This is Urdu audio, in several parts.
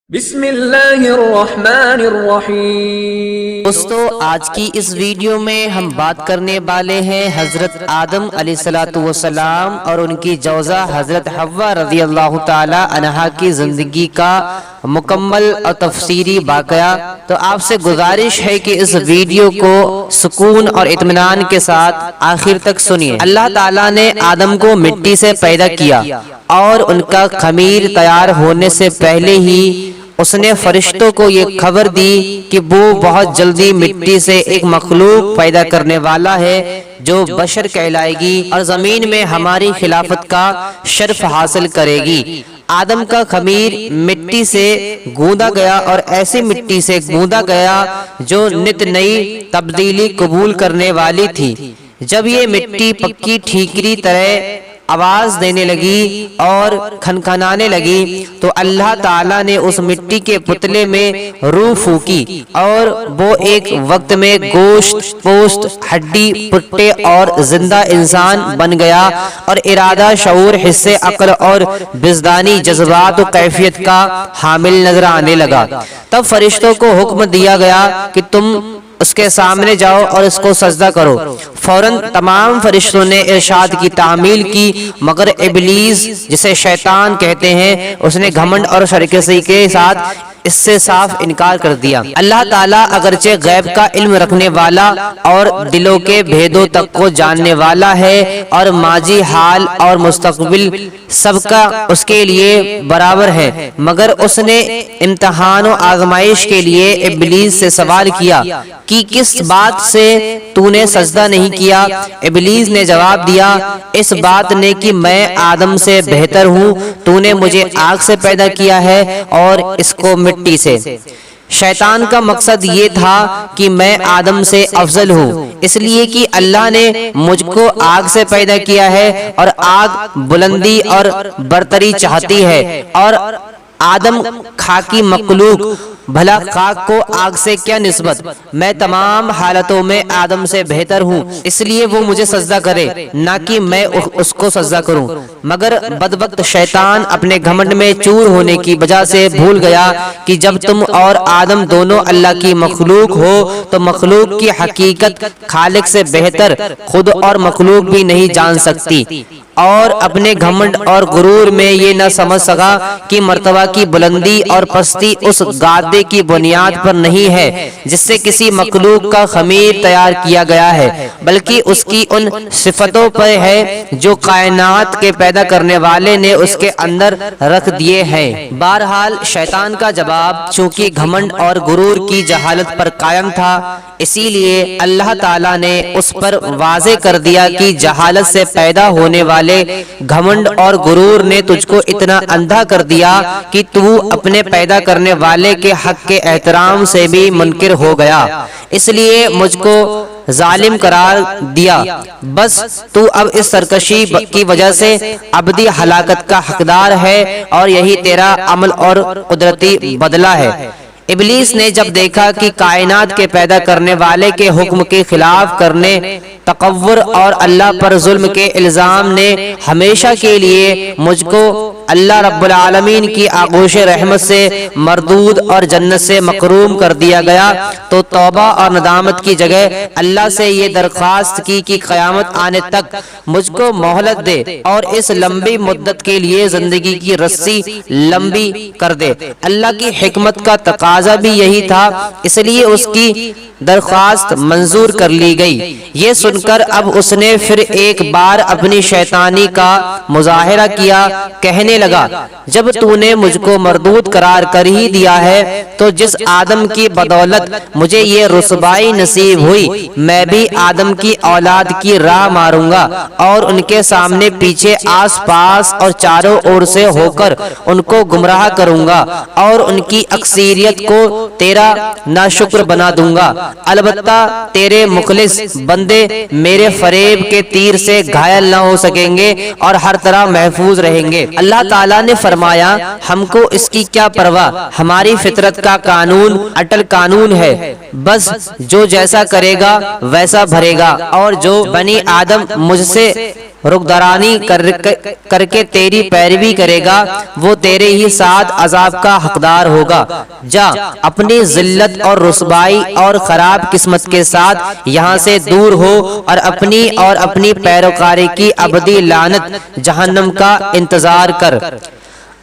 بسم اللہ الرحمن الرحیم۔ دوستو، آج کی اس ویڈیو میں ہم بات کرنے والے ہیں حضرت آدم علیہ السلام اور ان کی جوزہ حضرت حوا رضی اللہ تعالی عنہا کی زندگی کا مکمل اور تفصیلی واقعہ۔ تو آپ سے گزارش ہے کہ اس ویڈیو کو سکون اور اطمینان کے ساتھ آخر تک سنیے۔ اللہ تعالیٰ نے آدم کو مٹی سے پیدا کیا اور ان کا خمیر تیار ہونے سے پہلے ہی اس نے فرشتوں کو یہ خبر دی کہ وہ بہت جلدی مٹی سے ایک مخلوق پیدا کرنے والا ہے جو بشر کہلائے گی اور زمین میں ہماری خلافت کا شرف حاصل کرے گی۔ آدم کا خمیر مٹی سے گوندا گیا اور ایسی مٹی سے گوندا گیا جو نت نئی تبدیلی قبول کرنے والی تھی۔ جب یہ مٹی پکی ٹھیکری طرح آواز دینے لگی اور کھنکھنانے لگی تو اللہ تعالیٰ نے اس مٹی کے پتلے میں روح پھونکی اور وہ ایک وقت میں گوشت، پوست، ہڈی، پٹے اور زندہ انسان بن گیا اور ارادہ، شعور، حصے، عقل اور وجدانی جذبات و کیفیت کا حامل نظر آنے لگا۔ تب فرشتوں کو حکم دیا گیا کہ تم اس کے سامنے جاؤ اور اس کو سجدہ کرو۔ فوراً تمام فرشتوں نے ارشاد کی تعمیل کی، مگر ابلیس، جسے شیطان کہتے ہیں، اس نے گھمنڈ اور سرکشی کے ساتھ اس سے صاف انکار کر دیا۔ اللہ تعالیٰ اگرچہ غیب کا علم رکھنے والا اور دلوں کے بھیدوں تک کو جاننے والا ہے اور ماضی، حال اور مستقبل سب کا اس کے لیے برابر ہے، مگر اس نے امتحان و آزمائش کے لیے ابلیس سے سوال کیا کہ کس بات سے تو نے سجدہ نہیں کیا؟ ابلیس نے جواب دیا، اس بات نے کہ میں آدم سے بہتر ہوں، تو نے مجھے آگ سے پیدا کیا ہے اور اس کو مٹی سے۔ شیطان کا مقصد یہ تھا کہ میں آدم سے افضل ہوں، اس لیے کہ اللہ نے مجھ کو آگ سے پیدا کیا ہے اور آگ بلندی اور برتری چاہتی ہے اور آدم خاکی مخلوق، بھلا خاک کو آگ سے کیا نسبت؟ میں تمام حالتوں میں آدم سے بہتر ہوں، اس لیے وہ مجھے سجدہ کرے، نہ کہ میں اس کو سجدہ کروں۔ مگر بدبخت شیطان اپنے گھمنڈ میں چور ہونے کی وجہ سے بھول گیا کہ جب تم اور آدم دونوں اللہ کی مخلوق ہو تو مخلوق کی حقیقت خالق سے بہتر خود اور مخلوق بھی نہیں جان سکتی، اور اپنے گھمنڈ اور غرور میں یہ نہ سمجھ سکا کہ مرتبہ کی بلندی اور پستی اس گادے کی بنیاد پر نہیں ہے جس سے کسی مخلوق کا خمیر تیار کیا گیا ہے، بلکہ اس کی ان صفتوں پر ہے جو کائنات کے پیدا کرنے والے نے اس کے اندر رکھ دیے ہیں۔ بہرحال شیطان کا جواب چونکہ گھمنڈ اور غرور کی جہالت پر قائم تھا، اسی لیے اللہ تعالیٰ نے اس پر واضح کر دیا کہ جہالت سے پیدا ہونے والے گھمنڈ اور غرور نے تجھ کو اتنا اندھا کر دیا کہ تو اپنے پیدا کرنے والے کے حق کے احترام سے بھی منکر ہو گیا، اس لیے مجھ کو ظالم قرار دیا۔ بس تو اب اس سرکشی کی وجہ سے ابدی ہلاکت کا حقدار ہے اور یہی تیرا عمل اور قدرتی بدلہ ہے۔ ابلیس نے جب دیکھا کہ کائنات کے پیدا کرنے والے کے حکم کے خلاف کرنے، تکبر اور اللہ پر ظلم کے الزام نے ہمیشہ کے لیے مجھ کو اللہ رب العالمین کی آغوش رحمت سے مردود اور جنت سے محروم کر دیا گیا، تو توبہ اور ندامت کی جگہ اللہ سے یہ درخواست کی کہ قیامت آنے تک مجھ کو مہلت دے اور اس لمبی مدت کے لیے زندگی کی رسی لمبی کر دے۔ اللہ کی حکمت کا تقاضا بھی یہی تھا، اس لیے اس کی درخواست منظور کر لی گئی۔ یہ سن کر اب اس نے پھر ایک بار اپنی شیطانی کا مظاہرہ کیا، کہنے لگا، جب تو نے مجھ کو مردود قرار کر ہی دیا ہے تو جس آدم کی بدولت مجھے یہ رسوائی نصیب ہوئی، میں بھی آدم کی اولاد کی راہ ماروں گا اور ان کے سامنے، پیچھے، آس پاس اور چاروں اور سے ہو کر ان کو گمراہ کروں گا اور ان کی اکثریت کو تیرا ناشکر بنا دوں گا۔ البتہ تیرے مخلص بندے میرے فریب کے تیر سے گھائل نہ ہو سکیں گے اور ہر طرح محفوظ رہیں گے۔ اللہ تعالیٰ نے فرمایا، ہم کو اس کی کیا پرواہ، ہماری فطرت کا قانون اٹل قانون ہے، بس جو جیسا کرے گا ویسا بھرے گا، اور جو بنی آدم مجھ سے رخدارانی کر کے تیری پیروی کرے گا وہ تیرے ہی ساتھ عذاب کا حقدار ہوگا۔ جا اپنی ذلت اور رسوائی اور خراب قسمت کے ساتھ یہاں سے دور ہو اور اپنی پیروکاری کی ابدی لعنت جہنم کا انتظار کر۔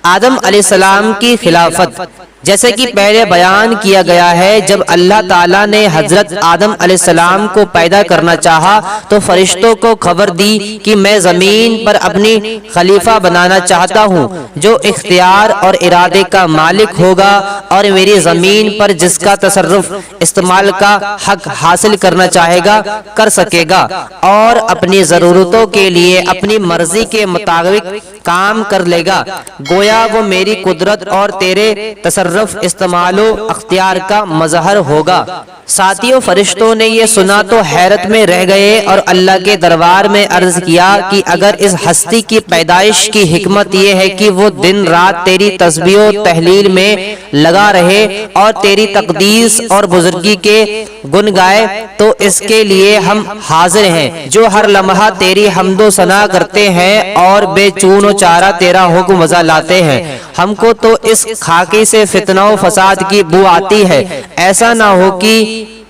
آدم علیہ السلام کی خلافت، جیسے کہ پہلے بیان کیا گیا ہے، جب اللہ تعالیٰ نے حضرت آدم علیہ السلام کو پیدا کرنا چاہا تو فرشتوں کو خبر دی کہ میں زمین پر اپنی خلیفہ بنانا چاہتا ہوں جو اختیار اور ارادے کا مالک ہوگا اور میری زمین پر جس کا تصرف استعمال کا حق حاصل کرنا چاہے گا کر سکے گا اور اپنی ضرورتوں کے لیے اپنی مرضی کے مطابق کام کر لے گا، گویا وہ میری قدرت اور تیرے تصرف استعمال و اختیار کا مظہر ہوگا۔ ساتھیوں، فرشتوں نے یہ سنا تو حیرت میں رہ گئے اور اللہ کے دربار میں عرض کیا کہ اگر اس ہستی کی پیدائش کی حکمت یہ ہے کہ وہ دن رات تیری تسبیح و تحلیل میں لگا رہے اور تیری تقدیس اور بزرگی کے گن گائے تو اس کے لیے ہم حاضر ہیں، جو ہر لمحہ تیری حمد و ثنا کرتے ہیں اور بے چون و چارہ تیرا حکم وضع لاتے ہیں۔ ہم کو تو اس خاکی سے فتنہ و فساد کی بو آتی ہے، ایسا نہ ہو کہ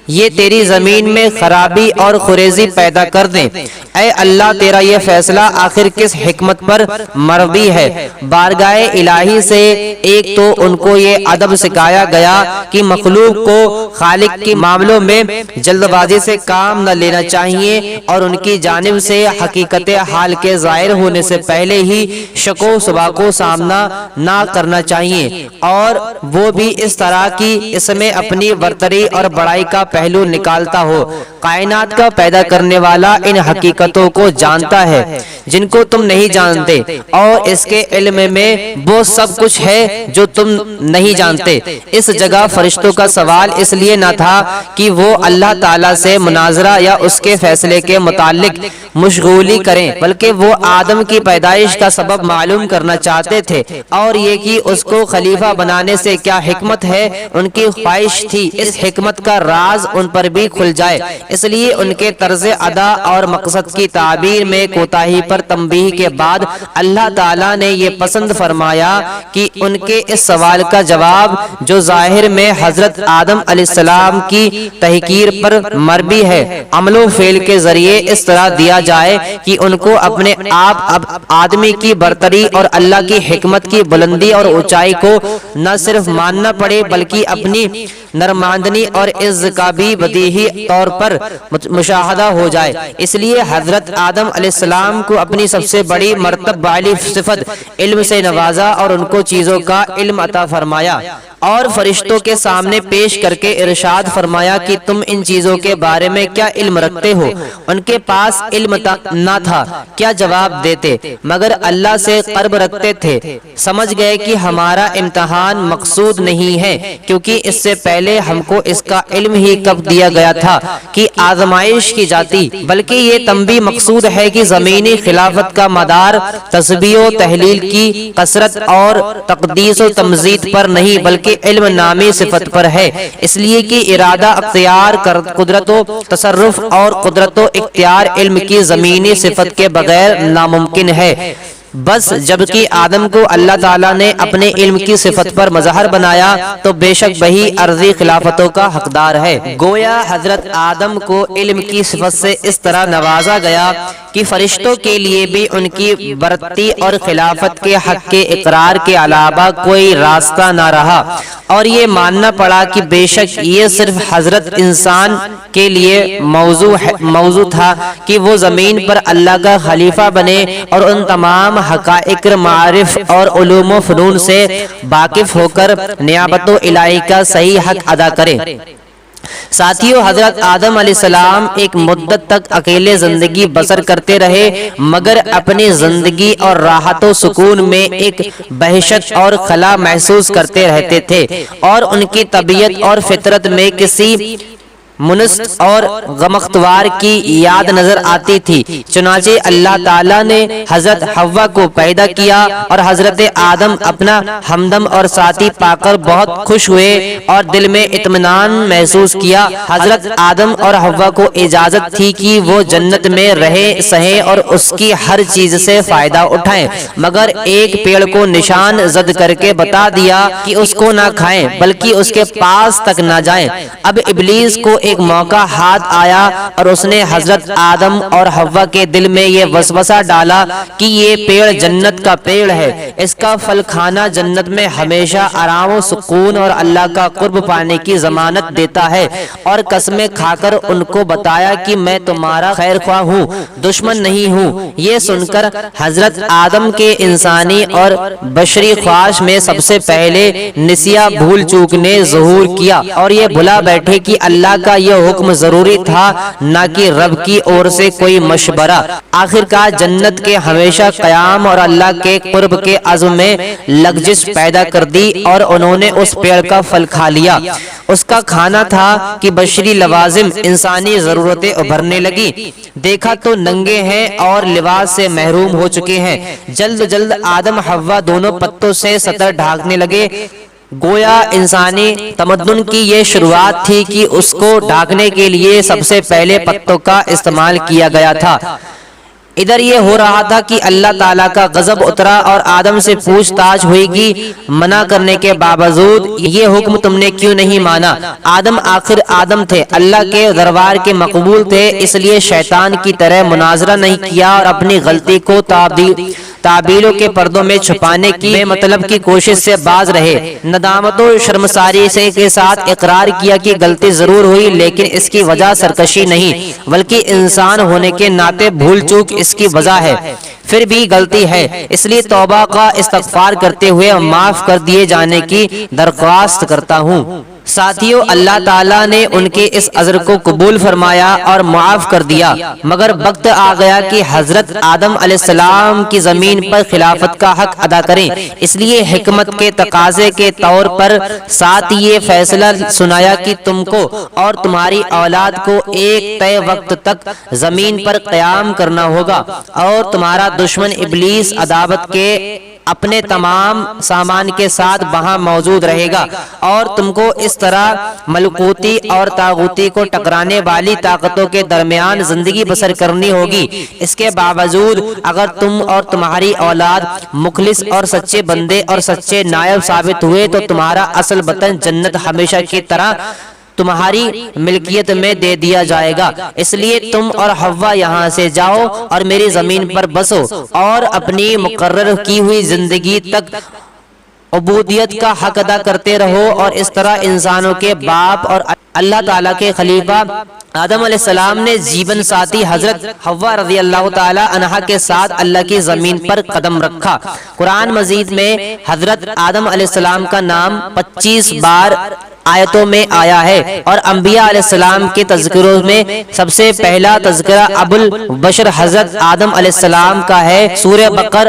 یہ تیری زمین میں خرابی اور خریزی پیدا کر دیں۔ اے اللہ، تیرا یہ فیصلہ آخر کس حکمت پر مبنی ہے؟ بارگاہ الہی سے ایک تو ان کو یہ ادب سکھایا گیا کہ مخلوق کو خالق کے معاملوں میں جلد بازی سے کام نہ لینا چاہیے اور ان کی جانب سے حقیقت حال کے ظاہر ہونے سے پہلے ہی شک و شبہ کو سامنا نہ کرنا چاہیے، اور وہ بھی اس طرح کی اس میں اپنی برتری اور بڑائی کا پہلو نکالتا ہو۔ کائنات کا پیدا کرنے والا ان حقیقتوں کو جانتا ہے جن کو تم نہیں جانتے، اور اس کے علم میں وہ سب کچھ ہے جو تم نہیں جانتے۔ اس جگہ فرشتوں کا سوال اس لیے نہ تھا کہ وہ اللہ تعالیٰ سے مناظرہ یا اس کے فیصلے کے متعلق مشغولی کریں، بلکہ وہ آدم کی پیدائش کا سبب معلوم کرنا چاہتے تھے، اور یہ کہ اس کو خلیفہ بنانے سے کیا حکمت ہے ان کی خواہش تھی اس حکمت کا راز ان پر بھی کھل جائے۔ اس لیے ان کے طرز ادا اور مقصد کی تعبیر میں کوتاہی پر تنبیہ کے بعد اللہ تعالیٰ نے یہ پسند فرمایا کہ ان کے اس سوال کا جواب جو ظاہر میں حضرت آدم علیہ السلام کی تحقیر پر مبنی ہے، عمل و فعل کے ذریعے اس طرح دیا جائے کہ ان کو اپنے آپ آدمی کی برتری اور اللہ کی حکمت کی بلندی اور اونچائی کو نہ صرف ماننا پڑے بلکہ اپنی نرماندنی اور عز کا بھی بدیہی طور پر مشاہدہ ہو جائے۔ اس لیے حضرت آدم علیہ السلام کو اپنی سب سے بڑی مرتبہ والی صفت علم سے نوازا اور ان کو چیزوں کا علم عطا فرمایا، اور فرشتوں کے سامنے پیش کر کے ارشاد فرمایا کہ تم ان چیزوں کے بارے میں کیا علم رکھتے ہو؟ ان کے پاس علم نہ تھا، کیا جواب دیتے؟ مگر اللہ سے قرب رکھتے تھے۔ سمجھ گئے کہ ہمارا امتحان مقصود نہیں ہے، کیونکہ اس سے پہلے ہم کو اس کا علم ہی کب دیا گیا تھا کہ آزمائش کی جاتی، بلکہ یہ تنبیہ مقصود ہے کہ زمینی خلافت کا مدار تسبیح و تحلیل کی کثرت اور تقدیس و تمجید پر نہیں بلکہ علم نامی صفت پر ہے، اس لیے کہ ارادہ، اختیار، قدرت و تصرف اور قدرت و اختیار علم کی زمینی صفت کے بغیر ناممکن ہے۔ بس جبکہ آدم کو اللہ تعالیٰ نے اپنے علم کی صفت پر مظہر بنایا تو بے شک وہی ارضی خلافتوں کا حقدار ہے۔ گویا حضرت آدم کو علم کی صفت سے اس طرح نوازا گیا کہ فرشتوں کے لیے بھی ان کی برتری اور خلافت کے حق کے اقرار کے علاوہ کوئی راستہ نہ رہا، اور یہ ماننا پڑا کہ بے شک یہ صرف حضرت انسان کے لیے موضوع تھا کہ وہ زمین پر اللہ کا خلیفہ بنے اور ان تمام حقائق، معارف اور علوم و فنون سے واقف ہو کر نیابت و الہی کا صحیح حق ادا کرے۔ ساتھیوں، حضرت آدم علیہ السلام ایک مدت تک اکیلے زندگی بسر کرتے رہے، مگر اپنی زندگی اور راحت و سکون میں ایک وحشت اور خلا محسوس کرتے رہتے تھے، اور ان کی طبیعت اور فطرت میں کسی منست اور غمختوار کی یاد نظر آتی تھی۔ چنانچہ اللہ تعالیٰ نے حضرت حوا کو پیدا کیا اور حضرت آدم اپنا ہمدم اور ساتھی پا کر بہت خوش ہوئے اور دل میں اطمینان محسوس کیا۔ حضرت آدم اور حوا کو اجازت تھی کہ وہ جنت میں رہیں سہیں اور اس کی ہر چیز سے فائدہ اٹھائیں، مگر ایک پیڑ کو نشان زد کر کے بتا دیا کہ اس کو نہ کھائیں بلکہ اس کے پاس تک نہ جائیں۔ اب ابلیس کو ایک موقع ہاتھ آیا اور اس نے حضرت آدم اور حوا کے دل میں یہ وسوسہ ڈالا کہ یہ پیڑ جنت کا پیڑ ہے، اس کا پھل کھانا جنت میں ہمیشہ آرام و سکون اور اللہ کا قرب پانے کی ضمانت دیتا ہے، اور قسمیں کھا کر ان کو بتایا کہ میں تمہارا خیر خواہ ہوں، دشمن نہیں ہوں۔ یہ سن کر حضرت آدم کے انسانی اور بشری خواہش میں سب سے پہلے نسیہ بھول چوک نے ظہور کیا اور یہ بھلا بیٹھے کہ اللہ کا یہ حکم ضروری تھا، نہ کہ رب کی اور سے کوئی مشورہ۔ آخر کار جنت کے ہمیشہ قیام اور اللہ کے قرب کے عزم میں لغزش پیدا کر دی اور انہوں نے اس پیڑ کا پھل کھا لیا۔ اس کا کھانا تھا کہ بشری لوازم انسانی ضرورتیں ابھرنے لگی۔ دیکھا تو ننگے ہیں اور لباس سے محروم ہو چکے ہیں۔ جلد آدم حوا دونوں پتوں سے سطر ڈھانکنے لگے، گویا انسانی تمدن کی یہ شروعات تھی کہ اس کو ڈھانکنے کے لیے سب سے پہلے پتوں کا استعمال کیا گیا تھا۔ ادھر یہ ہو رہا تھا کہ اللہ تعالیٰ کا غضب اترا اور آدم سے پوچھ تاچھ ہوئی کہ منع کرنے کے باوجود یہ حکم تم نے کیوں نہیں مانا؟ آدم آخر آدم تھے، اللہ کے دربار کے مقبول تھے، اس لیے شیطان کی طرح مناظرہ نہیں کیا اور اپنی غلطی کو تعبیروں کے پردوں میں چھپانے کی بے مطلب کی کوشش سے باز رہے۔ ندامت و شرمساری سے کے ساتھ اقرار کیا کہ غلطی ضرور ہوئی، لیکن اس کی وجہ سرکشی نہیں بلکہ انسان ہونے کے ناطے بھول چوک اس کی وجہ ہے۔ پھر بھی غلطی ہے، اس لیے توبہ کا استغفار کرتے ہوئے معاف کر دیے جانے کی درخواست کرتا ہوں۔ ساتھیو، اللہ تعالیٰ نے ان کے اس عذر کو قبول فرمایا اور معاف کر دیا، مگر وقت آ گیا کہ حضرت آدم علیہ السلام کی زمین پر خلافت کا حق ادا کریں۔ اس لیے حکمت کے تقاضے کے طور پر ساتھ یہ فیصلہ سنایا کہ تم کو اور تمہاری اولاد کو ایک طے وقت تک زمین پر قیام کرنا ہوگا، اور تمہارا دشمن ابلیس عداوت کے اپنے تمام سامان کے ساتھ وہاں موجود رہے گا، اور تم کو اس طرح ملکوتی اور طاغوتی کو ٹکرانے والی طاقتوں کے درمیان زندگی بسر کرنی ہوگی۔ اس کے باوجود اگر تم اور تمہاری اولاد مخلص اور سچے بندے اور سچے نائب ثابت ہوئے تو تمہارا اصل وطن جنت ہمیشہ کی طرح تمہاری ملکیت میں دے دیا جائے گا۔ اس لیے تم اور حوا یہاں سے جاؤ اور میری زمین پر بسو اور اپنی مقرر کی ہوئی زندگی تک عبودیت کا حق ادا کرتے رہو، اور اس طرح انسانوں کے باپ اور اللہ تعالیٰ کے خلیفہ آدم علیہ السلام نے جیون ساتھی حضرت حوا رضی اللہ تعالی عنہا کے ساتھ اللہ کی زمین پر قدم رکھا۔ قرآن مجید میں حضرت آدم علیہ السلام کا نام 25 بار آیتوں میں آیا ہے، اور انبیاء علیہ السلام کے تذکروں میں سب سے پہلا تذکرہ ابو البشر حضرت آدم علیہ السلام کا ہے۔ سورہ بقر،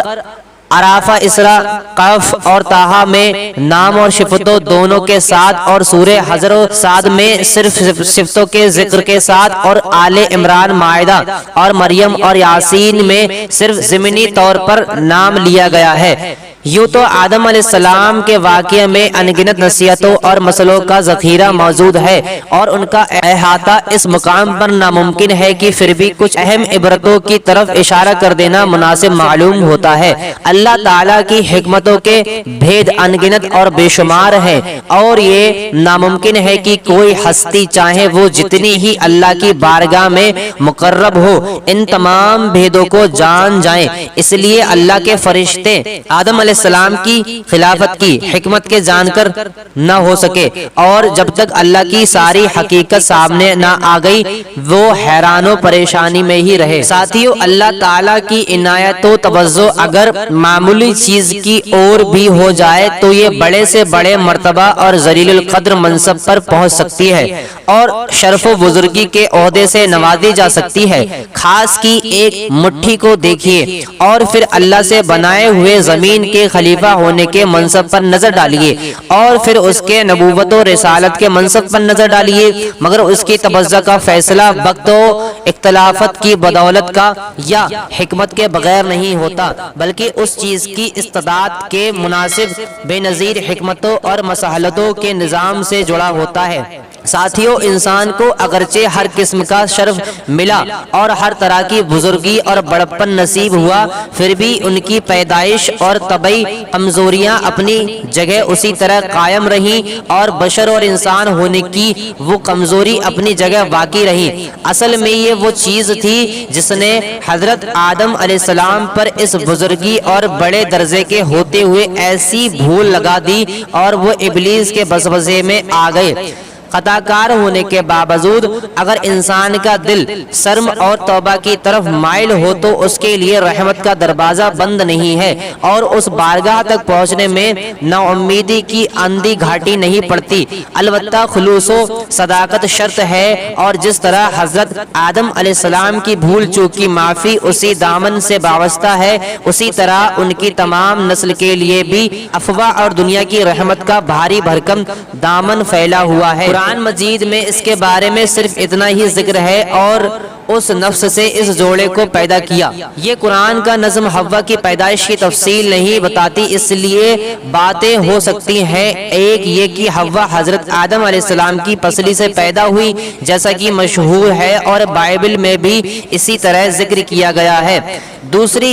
عرافہ، اسراء، کہف اور طٰہٰ میں نام اور صفتوں دونوں کے ساتھ، اور سورہ حجر و صاد میں صرف صفتوں کے ذکر کے ساتھ، اور آل عمران، مائدہ اور مریم اور یاسین میں صرف ضمنی طور پر نام لیا گیا ہے۔ یوں تو آدم علیہ السلام کے واقعے میں انگنت نصیحتوں اور مسئلوں کا ذخیرہ موجود ہے، اور ان کا احاطہ اس مقام پر ناممکن ہے کہ پھر بھی کچھ اہم عبرتوں کی طرف اشارہ کر دینا مناسب معلوم ہوتا ہے۔ اللہ تعالیٰ کی حکمتوں کے بھید انگنت اور بے شمار ہیں، اور یہ ناممکن ہے کہ کوئی ہستی چاہے وہ جتنی ہی اللہ کی بارگاہ میں مقرب ہو ان تمام بھیدوں کو جان جائیں۔ اس لیے اللہ کے فرشتے آدم علیہ السلام کی خلافت کی حکمت کے جان کر نہ ہو سکے، اور جب تک اللہ کی ساری حقیقت سامنے نہ آ گئی وہ حیران و پریشانی میں ہی رہے۔ ساتھیو، اللہ تعالیٰ کی عنایت و توجہ اگر معمولی چیز کی اور بھی ہو جائے تو یہ بڑے سے بڑے مرتبہ اور ذلیل القدر منصب پر پہنچ سکتی ہے، اور شرف و بزرگی کے عہدے سے نوازی جا سکتی ہے۔ خاص کی ایک مٹھی کو دیکھیے اور پھر اللہ سے بنائے ہوئے زمین کے کے خلیفہ ہونے کے منصب پر نظر ڈالیے اور پھر اس کے نبوت و رسالت کے منصب پر نظر ڈالیے، مگر اس کی تبضع کا فیصلہ وقت و اختلافات کی بدولت کا یا حکمت کے بغیر نہیں ہوتا، بلکہ اس چیز کی استعداد کے مناسب بے نظیر حکمتوں اور مساحلتوں کے نظام سے جڑا ہوتا ہے۔ ساتھیوں، انسان کو اگرچہ ہر قسم کا شرف ملا اور ہر طرح کی بزرگی اور بڑپن نصیب ہوا، پھر بھی ان کی پیدائش اور طبعی کمزوریاں اپنی جگہ اسی طرح قائم رہیں اور بشر اور انسان ہونے کی وہ کمزوری اپنی جگہ باقی رہی۔ اصل میں یہ وہ چیز تھی جس نے حضرت آدم علیہ السلام پر اس بزرگی اور بڑے درجے کے ہوتے ہوئے ایسی بھول لگا دی اور وہ ابلیس کے وسوسے میں آ گئے۔ خطا کار ہونے کے باوجود اگر انسان کا دل شرم اور توبہ کی طرف مائل ہو تو اس کے لیے رحمت کا دروازہ بند نہیں ہے اور اس بارگاہ تک پہنچنے میں نا امیدی کی اندھی گھاٹی نہیں پڑتی، البتہ خلوص و صداقت شرط ہے۔ اور جس طرح حضرت آدم علیہ السلام کی بھول چوک کی معافی اسی دامن سے وابستہ ہے، اسی طرح ان کی تمام نسل کے لیے بھی عفو اور دنیا کی رحمت کا بھاری بھرکم دامن پھیلا ہوا ہے۔ قرآن مجید میں اس کے بارے میں صرف اتنا ہی ذکر ہے، اور اس نفس سے اس جوڑے کو پیدا کیا۔ یہ قرآن کا نظم حوا کی پیدائش کی تفصیل نہیں بتاتی، اس لیے باتیں ہو سکتی ہیں۔ ایک یہ کہ حوا حضرت آدم علیہ السلام کی پسلی سے پیدا ہوئی، جیسا کہ مشہور ہے اور بائبل میں بھی اسی طرح ذکر کیا گیا ہے۔ دوسری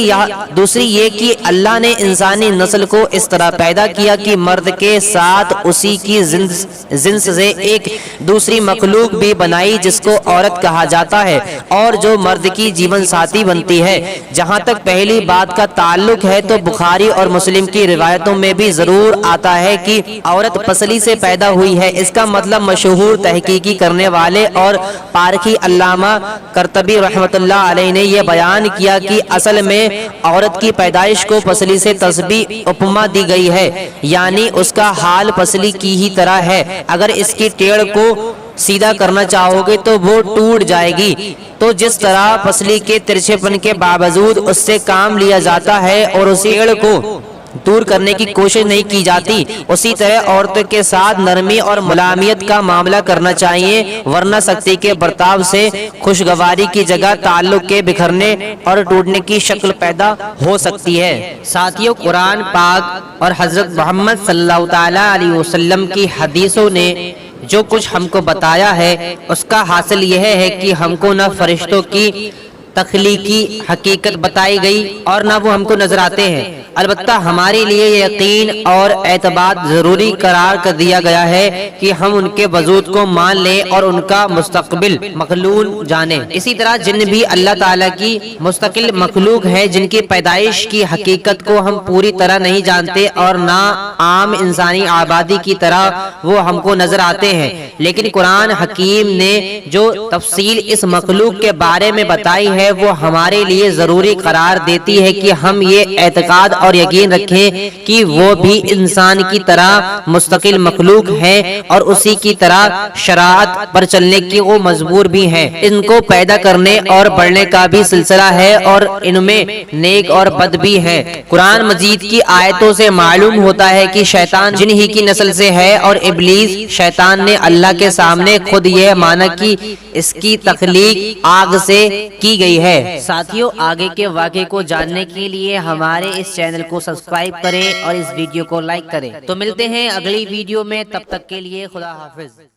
یہ کہ اللہ نے انسانی نسل کو اس طرح پیدا کیا کہ مرد کے ساتھ اسی کی جنس سے ایک دوسری مخلوق بھی بنائی جس کو عورت کہا جاتا ہے اور جو مرد کی جیون ساتھی بنتی ہے۔ جہاں تک پہلی بات کا تعلق ہے تو بخاری اور مسلم کی روایتوں میں بھی ضرور آتا ہے کہ عورت پسلی سے پیدا ہوئی ہے۔ اس کا مطلب مشہور تحقیقی کرنے والے اور پارکھی علامہ قرطبی رحمۃ اللہ علیہ نے یہ بیان کیا کہ اصل میں عورت کی پیدائش کو پسلی سے تشبیہ اپما دی گئی ہے، یعنی اس کا حال پسلی کی ہی طرح ہے۔ اگر اس کی ٹیڑھ کو سیدھا کرنا چاہو گے تو وہ ٹوٹ جائے گی، تو جس طرح پسلی کے ترچھے پن کے باوجود اس سے کام لیا جاتا ہے اور اس ٹیڑھ کو دور کرنے کی کوشش نہیں کی جاتی، اسی طرح عورتوں کے ساتھ نرمی اور ملائمیت کا معاملہ کرنا چاہیے، ورنہ سختی کے برتاؤ سے خوشگواری کی جگہ تعلق کے بکھرنے اور ٹوٹنے کی شکل پیدا ہو سکتی ہے۔ ساتھیوں، قرآن پاک اور حضرت محمد صلی اللہ تعالی علیہ وسلم کی حدیثوں نے جو کچھ ہم کو بتایا ہے اس کا حاصل یہ ہے کہ ہم کو نہ فرشتوں کی تخلیقی حقیقت بتائی گئی اور نہ وہ ہم کو نظر آتے ہیں، البتہ ہمارے لیے یقین اور اعتماد ضروری قرار کر دیا گیا ہے کہ ہم ان کے وجود کو مان لیں اور ان کا مستقبل مخلوق جانیں۔ اسی طرح جن بھی اللہ تعالیٰ کی مستقل مخلوق ہے، جن کی پیدائش کی حقیقت کو ہم پوری طرح نہیں جانتے اور نہ عام انسانی آبادی کی طرح وہ ہم کو نظر آتے ہیں، لیکن قرآن حکیم نے جو تفصیل اس مخلوق کے بارے میں بتائی ہے وہ ہمارے لیے ضروری قرار دیتی ہے کہ ہم یہ اعتقاد اور یقین رکھیں کہ وہ بھی انسان کی طرح مستقل مخلوق ہیں اور اسی کی طرح شرائط پر چلنے کی وہ مجبور بھی ہیں۔ ان کو پیدا کرنے اور بڑھنے کا بھی سلسلہ ہے اور ان میں نیک اور بد بھی ہے۔ قرآن مجید کی آیتوں سے معلوم ہوتا ہے کہ شیطان جن ہی کی نسل سے ہے اور ابلیس شیطان نے اللہ کے سامنے خود یہ مانا کہ اس کی تخلیق آگ سے کی گئی ہے۔ ساتھیوں، آگے کے واقعے کو جاننے کے لیے ہمارے اس چینل کو سبسکرائب کریں اور اس ویڈیو کو لائک کریں۔ تو ملتے ہیں اگلی ویڈیو میں، تب تک کے لیے خدا حافظ۔